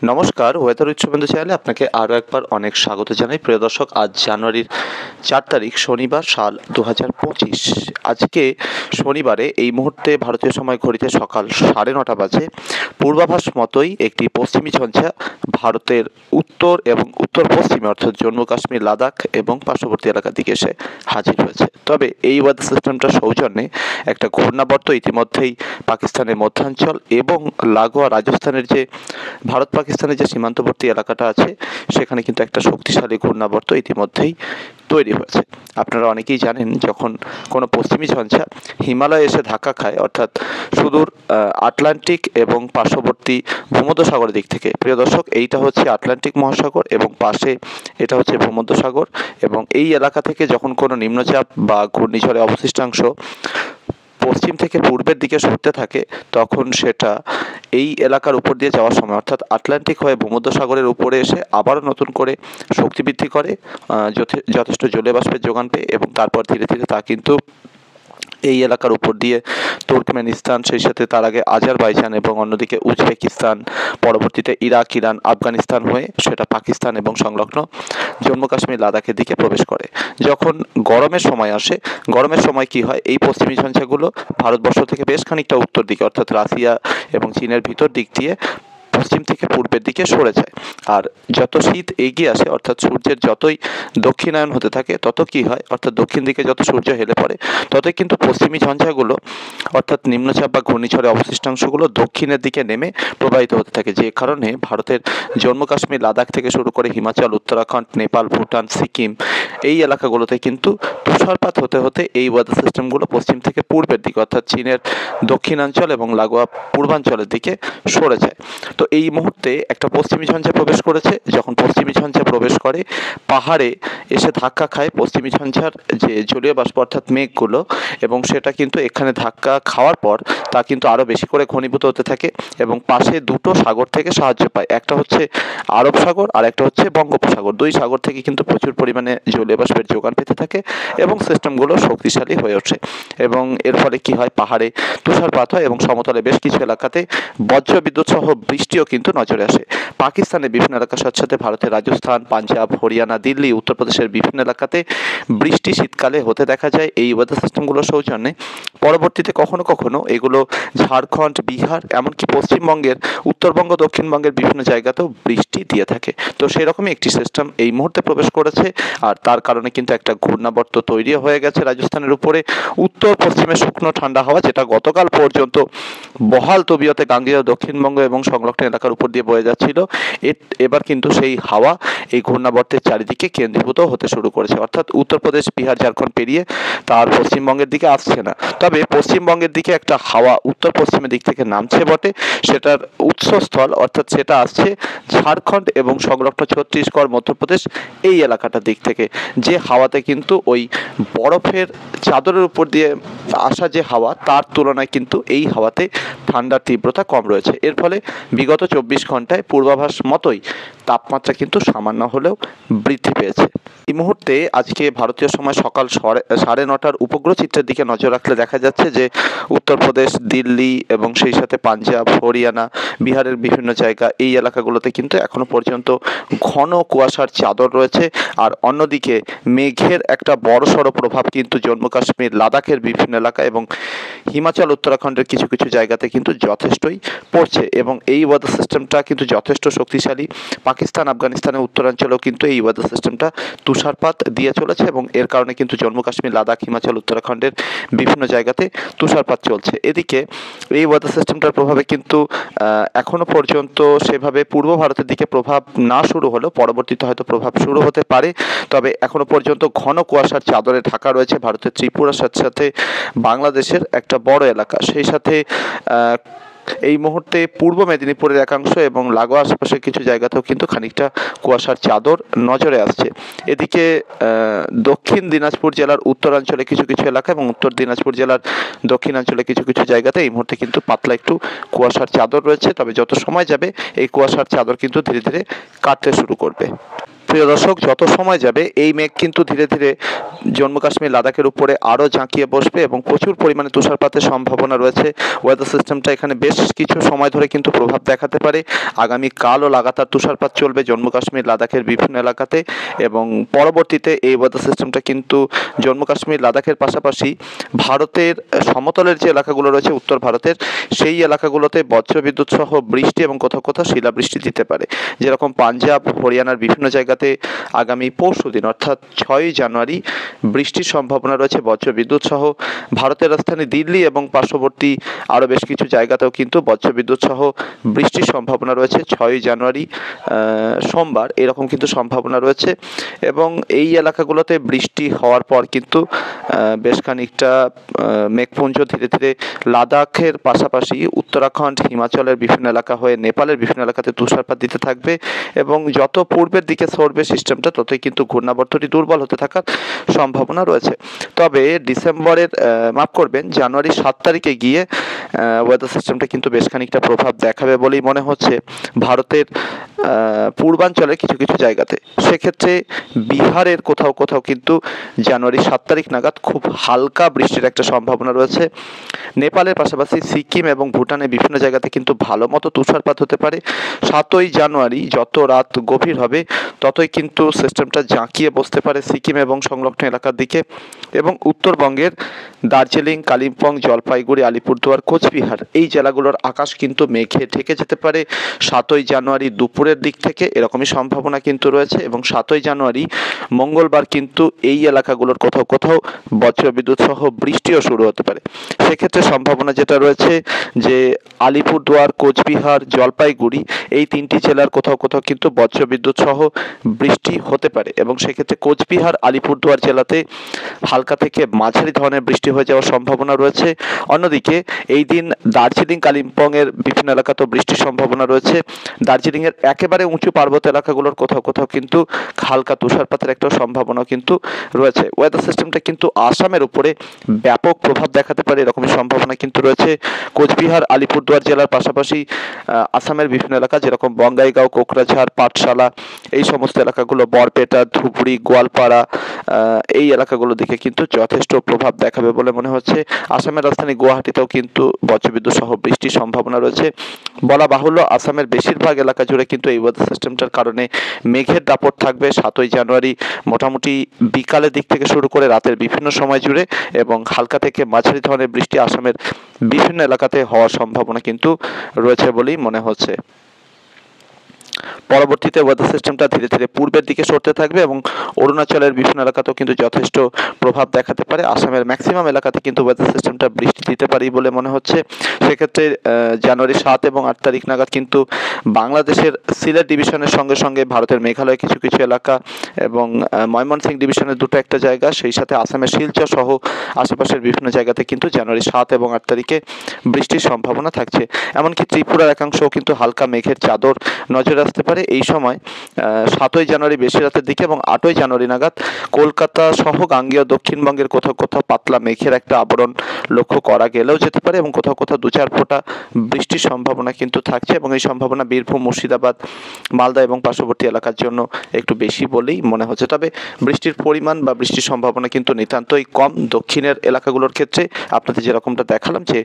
নমস্কার, ওয়েদার উৎসবন্ধু চ্যানেলে আপনাকে আরও একবার অনেক স্বাগত জানাই। প্রিয় দর্শক, আজ জানুয়ারির 4 তারিখ শনিবার, সাল 2025। আজকে শনিবারে এই মুহূর্তে ভারতীয় সময় ঘড়িতে সকাল 9:30 বাজে। পূর্বাভাস মতোই একটি পশ্চিমী ঝঞ্ঝা ভারতের উত্তর এবং উত্তর পশ্চিমে অর্থাৎ জম্মু কাশ্মীর, লাদাখ এবং পার্শ্ববর্তী এলাকার দিকে এসে হাজির হয়েছে। তবে এই ওয়েদার সিস্টেমটার সৌজন্যে একটা ঘূর্ণাবর্ত ইতিমধ্যেই পাকিস্তানের মধ্যাঞ্চল এবং লাগোয়া রাজস্থানের যে ভারত পাকিস্তানের যে সীমান্তবর্তী এলাকাটা আছে সেখানে কিন্তু একটা শক্তিশালী ঘূর্ণাবর্ত ইতিমধ্যেই তৈরি হয়েছে। আপনারা অনেকেই জানেন, যখন কোনো পশ্চিমী ঝঞ্ঝা হিমালয়ে এসে ধাক্কা খায়, অর্থাৎ সুদূর আটলান্টিক এবং পার্শ্ববর্তী ভূমধ্যসাগরের দিক থেকে, প্রিয় দর্শক, এইটা হচ্ছে আটলান্টিক মহাসাগর এবং পাশে এটা হচ্ছে ভূমধ্যসাগর, এবং এই এলাকা থেকে যখন কোনো নিম্নচাপ বা ঘূর্ণিঝড়ের অবশিষ্টাংশ পশ্চিম থেকে পূর্বের দিকে সরতে থাকে, তখন সেটা এই এলাকার উপর দিয়ে যাওয়ার সময় অর্থাৎ আটলান্টিক হয়ে ভূমধ্যসাগরের উপরে এসে আবারও নতুন করে শক্তি বৃদ্ধি করে, যথেষ্ট জলীয় বাষ্পের যোগান পেয়ে, এবং তারপর ধীরে ধীরে তা কিন্তু এই এলাকার উপর দিয়ে তুর্কমেনিস্তান, সেই সাথে তার আগে আজারবাইজান এবং অন্যদিকে উজবেকিস্তান, পরবর্তীতে ইরাক, ইরান, আফগানিস্তান হয়ে সেটা পাকিস্তান এবং সংলগ্ন জম্মু কাশ্মীর, লাদাখের দিকে প্রবেশ করে। যখন গরমের সময় আসে, গরমের সময় কি হয়, এই পশ্চিমী ঝঞ্ঝাগুলো ভারতবর্ষ থেকে বেশ খানিকটা উত্তর দিকে অর্থাৎ রাশিয়া এবং চীনের ভিতর দিক দিয়ে পশ্চিম থেকে পূর্বের দিকে সরে যায়। আর যত শীত এগিয়ে আসে, অর্থাৎ সূর্যের যতই দক্ষিণায়ন হতে থাকে, তত কি হয়, অর্থাৎ দক্ষিণ দিকে যত সূর্য হেলে পড়ে, ততই কিন্তু পশ্চিমী ঝঞ্ঝাগুলো অর্থাৎ নিম্নচাপ বা ঘূর্ণিঝড়ের অবশিষ্টাংশগুলো দক্ষিণের দিকে নেমে প্রবাহিত হতে থাকে। যে কারণে ভারতের জম্মু কাশ্মীর, লাদাখ থেকে শুরু করে হিমাচল, উত্তরাখণ্ড, নেপাল, ভুটান, সিকিম এই এলাকাগুলোতে কিন্তু তুষারপাত হতে হতে এই ওয়েদার সিস্টেমগুলো পশ্চিম থেকে পূর্বের দিকে অর্থাৎ চীনের দক্ষিণাঞ্চল এবং লাগোয়া পূর্বাঞ্চলের দিকে সরে যায়। তো এই মুহূর্তে একটা পশ্চিমী ঝঞ্ঝা প্রবেশ করেছে। যখন পশ্চিমী ঝঞ্ঝা প্রবেশ করে, পাহাড়ে এসে ধাক্কা খায় পশ্চিমী ঝঞ্ঝার যে জলীয় বাষ্প অর্থাৎ মেঘগুলো, এবং সেটা কিন্তু এখানে ধাক্কা খাওয়ার পর তা কিন্তু আরও বেশি করে ঘনীভূত হতে থাকে এবং পাশে দুটো সাগর থেকে সাহায্য পায়। একটা হচ্ছে আরব সাগর আর একটা হচ্ছে বঙ্গোপসাগর। দুই সাগর থেকে কিন্তু প্রচুর পরিমাণে জলীয় বাষ্পের যোগান পেতে থাকে এবং সিস্টেমগুলো শক্তিশালী হয়ে ওঠে, এবং এর ফলে কি হয়, পাহাড়ে তুষারপাত হয় এবং সমতলে বেশ কিছু এলাকাতে বজ্র বিদ্যুৎ সহ বৃষ্টিও কিন্তু নজরে আসে। পাকিস্তানের বিভিন্ন এলাকার সাথে সাথে ভারতের রাজস্থান, পাঞ্জাব, হরিয়ানা, দিল্লি, উত্তরপ্রদেশের বিভিন্ন এলাকাতে বৃষ্টি শীতকালে হতে দেখা যায় এই ওয়েদার সিস্টেমগুলোর সৌজন্যে। পরবর্তীতে কখনো কখনো এগুলো ঝাড়খণ্ড, বিহার, এমনকি পশ্চিমবঙ্গের, উত্তরবঙ্গ, দক্ষিণবঙ্গের বিভিন্ন জায়গাতেও বৃষ্টি দিয়ে থাকে। তো সেরকমই একটি সিস্টেম এই মুহূর্তে প্রবেশ করেছে, আর তার কারণে কিন্তু একটা ঘূর্ণাবর্ত তৈরি হয়ে গেছে রাজস্থানের উপরে। উত্তর পশ্চিমে শুকনো ঠান্ডা হাওয়া, যেটা গতকাল পর্যন্ত বহাল তবিয়তে গাঙ্গেয় দক্ষিণবঙ্গ এবং সংলগ্ন এলাকার উপর দিয়ে বয়ে যাচ্ছিল, এবার কিন্তু সেই হাওয়া এই ঘূর্ণাবর্তের চারিদিকে কেন্দ্রীভূত হতে শুরু করেছে, অর্থাৎ উত্তরপ্রদেশ, বিহার, ঝাড়খণ্ড পেরিয়ে তার পশ্চিমবঙ্গের দিকে আসছে না। তবে পশ্চিমবঙ্গের দিকে একটা হাওয়া উত্তর পশ্চিমের দিক থেকে নামছে বটে, সেটার উৎসস্থল অর্থাৎ সেটা আসছে ঝাড়খণ্ড এবং সংলগ্ন ছত্তিশগড়, মধ্যপ্রদেশ এই এলাকাটার দিক থেকে, যে হাওয়াতে কিন্তু ওই বরফের চাদরের উপর দিয়ে আসা যে হাওয়া, তার তুলনায় কিন্তু এই হাওয়াতে ঠান্ডার তীব্রতা কম রয়েছে। এর ফলে বিগত 24 ঘন্টায় পূর্বাভাস মতোই তাপমাত্রা কিন্তু সামান্য হলেও বৃদ্ধি পেয়েছে। এই মুহূর্তে আজকে ভারতীয় সময় সকাল 9:30 উপগ্রহ চিত্রের দিকে নজর রাখলে দেখা যাচ্ছে যে উত্তরপ্রদেশ, দিল্লি এবং সেই সাথে পাঞ্জাব, হরিয়ানা, বিহারের বিভিন্ন জায়গা এই এলাকাগুলোতে কিন্তু এখনো পর্যন্ত ঘন কুয়াশার চাদর রয়েছে। আর অন্যদিকে মেঘের একটা বড়সড় প্রভাব কিন্তু জম্মু কাশ্মীর, লাদাখের বিভিন্ন এলাকা এবং হিমাচল, উত্তরাখণ্ডের কিছু কিছু জায়গাতে কিন্তু যথেষ্টই পড়ছে, এবং এই ওয়েদার সিস্টেমটা কিন্তু যথেষ্ট শক্তিশালী। পাকিস্তান, আফগানিস্তানের উত্তরাঞ্চলেও কিন্তু এই ওয়েদার সিস্টেমটা তুষারপাত দিয়ে চলেছে, এবং এর কারণে কিন্তু জম্মু কাশ্মীর, লাদাখ, হিমাচল, উত্তরাখণ্ডের বিভিন্ন জায়গাতে তুষারপাত চলছে। এদিকে এই ওয়েদার সিস্টেমটার প্রভাবে কিন্তু এখনো পর্যন্ত সেভাবে পূর্ব ভারতের দিকে প্রভাব না শুরু হলেও পরবর্তীতে হয়তো প্রভাব শুরু হতে পারে। তবে এখনো পর্যন্ত ঘন কুয়াশার চাদরে ঢাকা রয়েছে ভারতের ত্রিপুরার সাথে সাথে বাংলাদেশের একটা বড় এলাকা। সেই সাথে এই মুহূর্তে পূর্ব মেদিনীপুরের একাংশ এবং লাগোয়া আশেপাশের কিছু জায়গাতেও কিন্তু খানিকটা কুয়াশার চাদর নজরে আসছে। এদিকে দক্ষিণ দিনাজপুর জেলার উত্তরাঞ্চলে কিছু কিছু এলাকা এবং উত্তর দিনাজপুর জেলার দক্ষিণাঞ্চলে কিছু কিছু জায়গাতে এই মুহূর্তে কিন্তু পাতলা একটু কুয়াশার চাদর রয়েছে। তবে যত সময় যাবে এই কুয়াশার চাদর কিন্তু ধীরে ধীরে কাটতে শুরু করবে। প্রিয় দর্শক, যত সময় যাবে এই মেঘ কিন্তু ধীরে ধীরে জম্মু কাশ্মীর লাদাখের উপরে আরও ঝাঁকিয়ে বসবে এবং প্রচুর পরিমাণে তুষারপাতের সম্ভাবনা রয়েছে। ওয়েদার সিস্টেমটা এখানে বেশ কিছু সময় ধরে কিন্তু প্রভাব দেখাতে পারে। আগামীকালও লাগাতার তুষারপাত চলবে জম্মু কাশ্মীর লাদাখের বিভিন্ন এলাকাতে, এবং পরবর্তীতে এই ওয়েদার সিস্টেমটা কিন্তু জম্মু কাশ্মীর লাদাখের পাশাপাশি ভারতের সমতলের যে এলাকাগুলো রয়েছে উত্তর ভারতের, সেই এলাকাগুলোতে বজ্রবিদ্যুৎ সহ বৃষ্টি এবং কোথাও কোথাও শিলাবৃষ্টি দিতে পারে। যেরকম পাঞ্জাব, হরিয়ানার বিভিন্ন জায়গাতে আগামী পরশুদিন অর্থাৎ 6ই জানুয়ারি বৃষ্টির সম্ভাবনা রয়েছে বজ্রবিদ্যুৎ সহ। ভারতের রাজধানী দিল্লি এবং পার্শ্ববর্তী আরও বেশ কিছু জায়গাতেও কিন্তু বজ্রবিদ্যুৎ সহ বৃষ্টির সম্ভাবনা রয়েছে 6ই জানুয়ারি সোমবার, এরকম কিন্তু সম্ভাবনা রয়েছে। এবং এই এলাকাগুলোতে বৃষ্টি হওয়ার পর কিন্তু বেশ খানিকটা মেঘপুঞ্জ ধীরে ধীরে লাদাখের পাশাপাশি উত্তরাখণ্ড, হিমাচলের বিভিন্ন এলাকা হয়ে নেপালের বিভিন্ন এলাকাতে তুষারপাত দিতে থাকবে, এবং যত পূর্বের দিকে সরবে সিস্টেমটা ততই কিন্তু ঘূর্ণাবর্তটি দুর্বল হতে থাকার সম্ভাবনা রয়েছে। তবে জানুয়ারি 7 তারিখে গিয়ে ওয়েদার সিস্টেমটা কিন্তু বেশ খানিকটা প্রভাব দেখাবে বলেই মনে হচ্ছে ভারতের পূর্বাঞ্চলের কিছু কিছু জায়গাতে। সেক্ষেত্রে বিহারের কোথাও কোথাও কিন্তু জানুয়ারি 7 তারিখ নাগাদ খুব হালকা বৃষ্টির একটা সম্ভাবনা রয়েছে। নেপালের পাশাপাশি সিকিম এবং ভুটানের বিভিন্ন জায়গাতে কিন্তু ভালো মতো তুষারপাত হতে পারে। 7ই জানুয়ারি যত রাত গভীর হবে ততই কিন্তু সিস্টেমটা জাঁকিয়ে বসতে পারে সিকিম এবং সংলগ্ন এলাকার দিকে, এবং উত্তরবঙ্গের দার্জিলিং, কালিম্পং, জলপাইগুড়ি, আলিপুরদুয়ার, কোচবিহার এই জেলাগুলোর আকাশ কিন্তু মেঘে ঢেকে যেতে পারে 7ই জানুয়ারি দুপুরের দিক থেকে, এরকমই সম্ভাবনা কিন্তু রয়েছে। এবং 7ই জানুয়ারি মঙ্গলবার কিন্তু এই এলাকাগুলোর কোথাও কোথাও বজ্রবিদ্যুৎ সহ বৃষ্টিও শুরু হতে পারে। সেক্ষেত্রে সম্ভাবনা যেটা রয়েছে যে আলিপুরদুয়ার, কোচবিহার, জলপাইগুড়ি এই 3টি জেলার কোথাও কোথাও কিন্তু বজ্রবিদ্যুৎ সহ বৃষ্টি হতে পারে, এবং সেক্ষেত্রে কোচবিহার, আলিপুরদুয়ার জেলাতে হালকা থেকে মাঝারি ধরনের বৃষ্টি হয়ে যাওয়ার সম্ভাবনা রয়েছে। অন্যদিকে এই দিন দার্জিলিং, কালিম্পংয়ের বিভিন্ন এলাকাতেও বৃষ্টির সম্ভাবনা রয়েছে। দার্জিলিংয়ের একেবারে উঁচু পার্বত্য এলাকাগুলোর কোথাও কোথাও কিন্তু হালকা তুষারপাতের একটা সম্ভাবনা কিন্তু রয়েছে। ওয়েদার সিস্টেমটা কিন্তু আসামের উপরে ব্যাপক প্রভাব দেখাতে পারে এরকমই সম্ভাবনা কিন্তু রয়েছে। কোচবিহার, আলিপুরদুয়ার জেলার পাশাপাশি আসামের বিভিন্ন এলাকা যেরকম বঙ্গাইগাঁও, কোকরাঝাড়, পাঠশালা এই সমস্ত এলাকাগুলো, বরপেটা, ধুবড়ি, গোয়ালপাড়া এই এলাকাগুলো দিকে কিন্তু যথেষ্ট প্রভাব দেখাবে বলে মনে হচ্ছে। আসামের রাজধানী গুয়াহাটিতেও কিন্তু বজ্রবিদ্যুৎ সহ বৃষ্টির সম্ভাবনা রয়েছে। বলা বাহুল্য আসামের বেশিরভাগ এলাকা জুড়ে কিন্তু এই ওয়েদার সিস্টেমটার কারণে মেঘের দাপট থাকবে 7ই জানুয়ারি মোটামুটি বিকালের দিক থেকে শুরু করে রাতের বিভিন্ন সময় জুড়ে, এবং হালকা থেকে মাঝারি ধরনের বৃষ্টি আসামের বিভিন্ন এলাকাতে হওয়ার সম্ভাবনা কিন্তু রয়েছে বলেই মনে হচ্ছে। পরবর্তীতে ওয়েদার সিস্টেমটা ধীরে ধীরে পূর্বের দিকে সরতে থাকবে এবং অরুণাচলের বিভিন্ন এলাকাতেও কিন্তু যথেষ্ট প্রভাব দেখাতে পারে। আসামের ম্যাক্সিমাম এলাকাতে কিন্তু ওয়েদার সিস্টেমটা বৃষ্টি দিতে পারে বলে মনে হচ্ছে। সেক্ষেত্রে জানুয়ারি 7 এবং 8 তারিখ নাগাদ কিন্তু বাংলাদেশের সিলেট ডিভিশনের সঙ্গে সঙ্গে ভারতের মেঘালয়ের কিছু কিছু এলাকা এবং ময়মনসিংহ ডিভিশনের দুটো একটা জায়গা, সেই সাথে আসামের শিলচর সহ আশেপাশের বিভিন্ন জায়গাতে কিন্তু জানুয়ারি 7 এবং 8 তারিখে বৃষ্টির সম্ভাবনা থাকছে। এমনকি ত্রিপুরার একাংশও কিন্তু হালকা মেঘের চাদর নজরে আসতে পারে এই সময়। 7ই জানুয়ারি বেশি রাতের দিকে এবং 8ই জানুয়ারি নাগাদ কলকাতা সহ গাঙ্গেয় দক্ষিণবঙ্গের কোথাও কোথাও পাতলা মেঘের একটা আবরণ লক্ষ্য করা গেলেও যেতে পারে, এবং কোথাও কোথাও 2-4 ফোঁটা বৃষ্টির সম্ভাবনা কিন্তু থাকছে, এবং এই সম্ভাবনা বীরভূম, মুর্শিদাবাদ, মালদা এবং পার্শ্ববর্তী এলাকার জন্য একটু বেশি বলেই মনে হচ্ছে। তবে বৃষ্টির পরিমাণ বা বৃষ্টির সম্ভাবনা কিন্তু নিতান্তই কম দক্ষিণের এলাকাগুলোর ক্ষেত্রে। আপনাদের যেরকমটা দেখালাম যে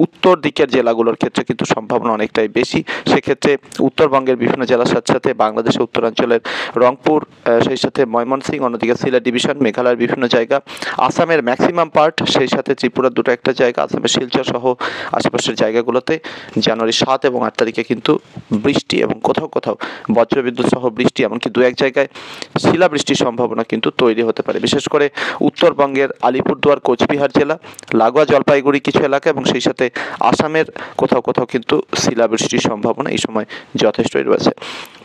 উত্তর দিকের জেলাগুলোর ক্ষেত্রে কিন্তু সম্ভাবনা অনেকটাই বেশি। সেক্ষেত্রে উত্তরবঙ্গের বিভিন্ন জেলার সাথে সাথে বাংলাদেশের উত্তরাঞ্চলের রংপুর, সেই সাথে ময়মনসিংহ, অন্যদিকে সিলেট ডিভিশন, মেঘালয়ের বিভিন্ন জায়গা, আসামের ম্যাক্সিমাম পার্ট, সেই সাথে ত্রিপুরার দুটো একটা জায়গা, আসামের শিলচর সহ আশেপাশের জায়গাগুলোতে জানুয়ারি 7 এবং 8 তারিখে কিন্তু বৃষ্টি এবং কোথাও কোথাও বজ্রবিদ্যুৎ সহ বৃষ্টি, এমনকি 2-1 জায়গায় শিলাবৃষ্টির সম্ভাবনা কিন্তু তৈরি হতে পারে। বিশেষ করে উত্তরবঙ্গের আলিপুরদুয়ার, কোচবিহার জেলা, লাগোয়া জলপাইগুড়ি কিছু এলাকা এবং সেই সাথে আসামের কোথাও কোথাও কিন্তু শিলাবৃষ্টির সম্ভাবনা এই সময় যথেষ্টই রয়েছে।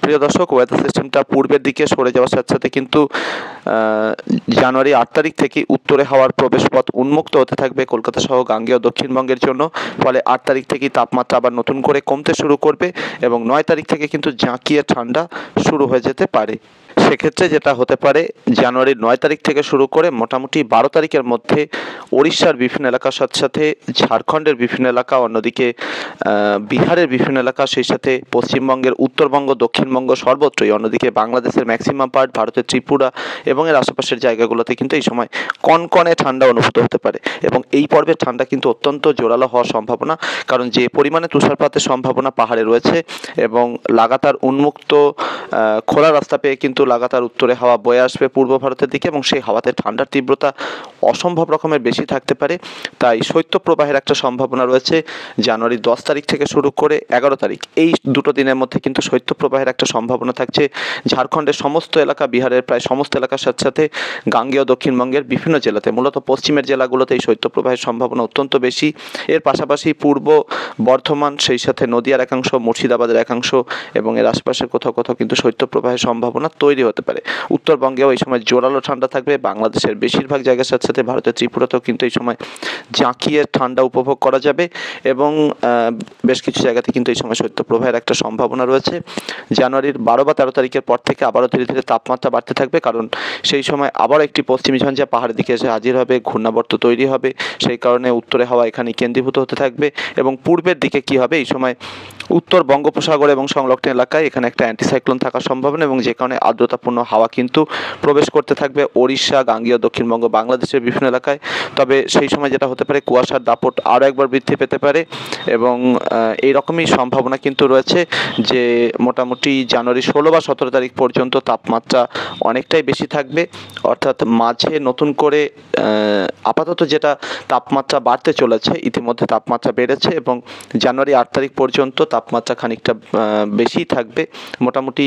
প্রিয় দর্শক, ওয়েদার সিস্টেমটা পূর্বের দিকে সরে যাওয়ার সাথে সাথে কিন্তু জানুয়ারি 8 তারিখ থেকে উত্তরে হাওয়ার প্রবেশপথ উন্মুক্ত হতে থাকবে কলকাতা সহ গাঙ্গেয় দক্ষিণবঙ্গের জন্য। ফলে 8 তারিখ থেকেই তাপমাত্রা আবার নতুন করে কমতে শুরু করবে এবং 9 তারিখ থেকে কিন্তু জাঁকিয়ে ঠান্ডা শুরু হয়ে যেতে পারে। সেক্ষেত্রে যেটা হতে পারে, জানুয়ারির 9 তারিখ থেকে শুরু করে মোটামুটি 12 তারিখের মধ্যে ওড়িশার বিভিন্ন এলাকার সাথে সাথে ঝাড়খণ্ডের বিভিন্ন এলাকা, অন্যদিকে বিহারের বিভিন্ন এলাকা, সেই সাথে পশ্চিমবঙ্গের উত্তরবঙ্গ, দক্ষিণবঙ্গ সর্বত্রই, অন্যদিকে বাংলাদেশের ম্যাক্সিমাম পার্ট, ভারতের ত্রিপুরা এবং এর আশেপাশের জায়গাগুলোতে কিন্তু এই সময় কনকনে ঠান্ডা অনুভূত হতে পারে। এবং এই পর্বের ঠান্ডা কিন্তু অত্যন্ত জোরালো হওয়ার সম্ভাবনা, কারণ যে পরিমাণে তুষারপাতের সম্ভাবনা পাহাড়ে রয়েছে এবং লাগাতার উন্মুক্ত খোলা রাস্তা পেয়ে কিন্তু লাগাতার উত্তরে হাওয়া বয়ে আসবে পূর্ব ভারতের দিকে, এবং সেই হাওয়াতে ঠান্ডার তীব্রতা অসম্ভব রকমের বেশি থাকতে পারে। তাই শৈত্যপ্রবাহের একটা সম্ভাবনা রয়েছে জানুয়ারির 10 তারিখ থেকে শুরু করে 11 তারিখ, এই দুটো দিনের মধ্যে কিন্তু শৈত্যপ্রবাহের একটা সম্ভাবনা থাকছে ঝাড়খণ্ডের সমস্ত এলাকা, বিহারের প্রায় সমস্ত এলাকার সাথে সাথে গাঙ্গেয় দক্ষিণবঙ্গের বিভিন্ন জেলাতে, মূলত পশ্চিমের জেলাগুলোতে এই শৈত্যপ্রবাহের সম্ভাবনা অত্যন্ত বেশি। এর পাশাপাশি পূর্ব বর্ধমান, সেই সাথে নদিয়ার একাংশ, মুর্শিদাবাদের একাংশ এবং এর আশপাশের কোথাও কোথাও কিন্তু শৈত্যপ্রবাহের সম্ভাবনা তৈরি হতে পারে। উত্তরবঙ্গেও এই সময় জোরালো ঠান্ডা থাকবে, বাংলাদেশের বেশিরভাগ জায়গার সাথে সাথে ভারতের ত্রিপুরাতেও কিন্তু এই সময় জাঁকিয়ে ঠান্ডা উপভোগ করা যাবে এবং বেশ কিছু জায়গাতে কিন্তু এই সময় শৈত্যপ্রবাহের একটা সম্ভাবনা রয়েছে। জানুয়ারির 12 বা 13 তারিখের পর থেকে আবারও ধীরে ধীরে তাপমাত্রা বাড়তে থাকবে, কারণ সেই সময় আবারও একটি পশ্চিমী ঝঞ্ঝা পাহাড়ের দিকে এসে হাজির হবে, ঘূর্ণাবর্ত তৈরি হবে, সেই কারণে উত্তরে হাওয়া এখানে কেন্দ্রীভূত হতে থাকবে। এবং পূর্বের দিকে কি হবে, এই সময় উত্তর বঙ্গোপসাগর এবং সংলগ্ন এলাকায় এখানে একটা অ্যান্টিসাইক্লোন থাকার সম্ভাবনা, এবং যে কারণে আর্দ্রতাপূর্ণ হাওয়া কিন্তু প্রবেশ করতে থাকবে ওড়িশা, গাঙ্গেয় দক্ষিণবঙ্গ, বাংলাদেশের বিভিন্ন এলাকায়। তবে সেই সময় যেটা হতে পারে, কুয়াশার দাপট আরও একবার বৃদ্ধি পেতে পারে এবং এইরকমই সম্ভাবনা কিন্তু রয়েছে যে মোটামুটি জানুয়ারি 16 বা 17 তারিখ পর্যন্ত তাপমাত্রা অনেকটাই বেশি থাকবে। অর্থাৎ মাঝে নতুন করে আপাতত যেটা তাপমাত্রা বাড়তে চলেছে, ইতিমধ্যে তাপমাত্রা বেড়েছে এবং জানুয়ারি 8 তারিখ পর্যন্ত তাপমাত্রা খানিকটা বেশি থাকবে, মোটামুটি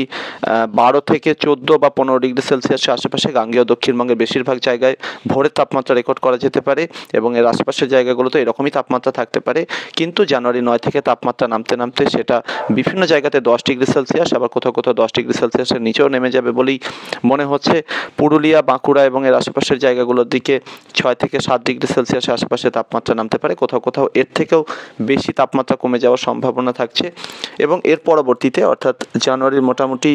12 থেকে 14 বা 15 ডিগ্রি সেলসিয়াসের আশেপাশে গাঙ্গেয় দক্ষিণবঙ্গের বেশিরভাগ জায়গায় ভোরের তাপমাত্রা রেকর্ড করা যেতে পারে এবং এর আশেপাশের জায়গাগুলোতে এরকমই তাপমাত্রা থাকতে পারে। কিন্তু জানুয়ারি 9 থেকে তাপমাত্রা নামতে নামতে সেটা বিভিন্ন জায়গাতে 10 ডিগ্রি সেলসিয়াস, আবার কোথাও কোথাও 10 ডিগ্রি সেলসিয়াসের নিচেও নেমে যাবে বলেই মনে হচ্ছে। পুরুলিয়া, বাঁকুড়া এবং এর আশেপাশের জায়গাগুলোর দিকে 6 থেকে 7 ডিগ্রি সেলসিয়াসের আশেপাশে তাপমাত্রা নামতে পারে, কোথাও কোথাও এর থেকেও বেশি তাপমাত্রা কমে যাওয়ার সম্ভাবনা থাকছে। এবং এর পরবর্তীতে অর্থাৎ জানুয়ারির মোটামুটি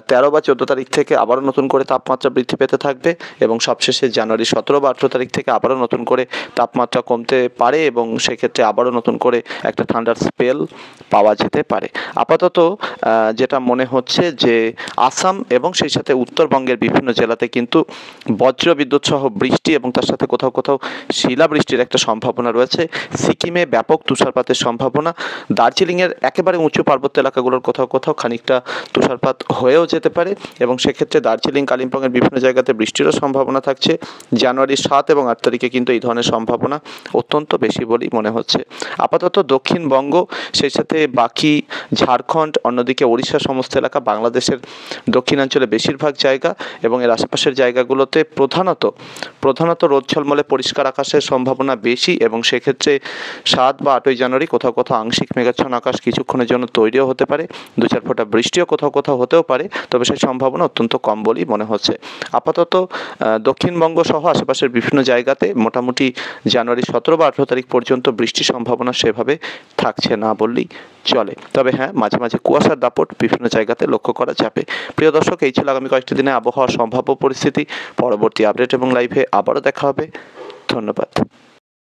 13 বা 14 তারিখ থেকে আবারও নতুন করে তাপমাত্রা বৃদ্ধি পেতে থাকবে এবং সবশেষে জানুয়ারি 17 বা 18 তারিখ থেকে আবারও নতুন করে তাপমাত্রা কমতে পারে এবং সেক্ষেত্রে আবারও নতুন করে একটা ঠান্ডার স্পেল পাওয়া যেতে পারে। আপাতত যেটা মনে হচ্ছে যে আসাম এবং সেই সাথে উত্তরবঙ্গের বিভিন্ন জেলাতে কিন্তু বজ্র বিদ্যুৎ সহ বৃষ্টি এবং তার সাথে কোথাও কোথাও শিলাবৃষ্টির একটা সম্ভাবনা রয়েছে। সিকিমে ব্যাপক তুষারপাতের সম্ভাবনা, দার্জিলিংয়ের একেবারে উঁচু পার্বত্য এলাকাগুলোর কোথাও কোথাও খানিকটা তুষারপাত হয়েও যেতে পারে এবং সেক্ষেত্রে দার্জিলিং, কালিম্পংয়ের বিভিন্ন জায়গাতে বৃষ্টিরও সম্ভাবনা থাকছে। জানুয়ারি 7 এবং 8 তারিখে কিন্তু এই ধরনের সম্ভাবনা অত্যন্ত বেশি বলেই মনে হচ্ছে। আপাতত দক্ষিণবঙ্গ, সেই সাথে বাকি ঝাড়খণ্ড, অন্যদিকে ওড়িশা সমস্ত এলাকা, বাংলাদেশের দক্ষিণাঞ্চলে বেশিরভাগ জায়গা এবং এর আশেপাশের জায়গাগুলোতে প্রধানত রোদ ঝলমলে পরিষ্কার আকাশের সম্ভাবনা বেশি এবং সেক্ষেত্রে 7 বা 8 জানুয়ারি কোথাও কোথাও আংশিক মেঘাচ্ছন্ন আকাশ কিছুক্ষণের জন্য তৈরিও হতে পারে, 2-4 ফোঁটা বৃষ্টিও কোথাও কোথাও হতেও পারে, তবে সেই সম্ভাবনা অত্যন্ত কম বলেই মনে হচ্ছে। আপাতত দক্ষিণবঙ্গ সহ আশেপাশের বিভিন্ন জায়গাতে মোটামুটি জানুয়ারি 17 বা 18 তারিখ পর্যন্ত বৃষ্টির সম্ভাবনা সেভাবে থাকছে না বললেই চলে। তবে হ্যাঁ, মাঝে মাঝে কুয়াশার দাপট বিভিন্ন জায়গাতে লক্ষ্য করা যাবে। প্রিয় দর্শক, এই ছিল আগামী কয়েকটি দিনে আবহাওয়ার সম্ভাব্য পরিস্থিতি। পরবর্তী আপডেট এবং লাইভে আবারও দেখা হবে। ধন্যবাদ।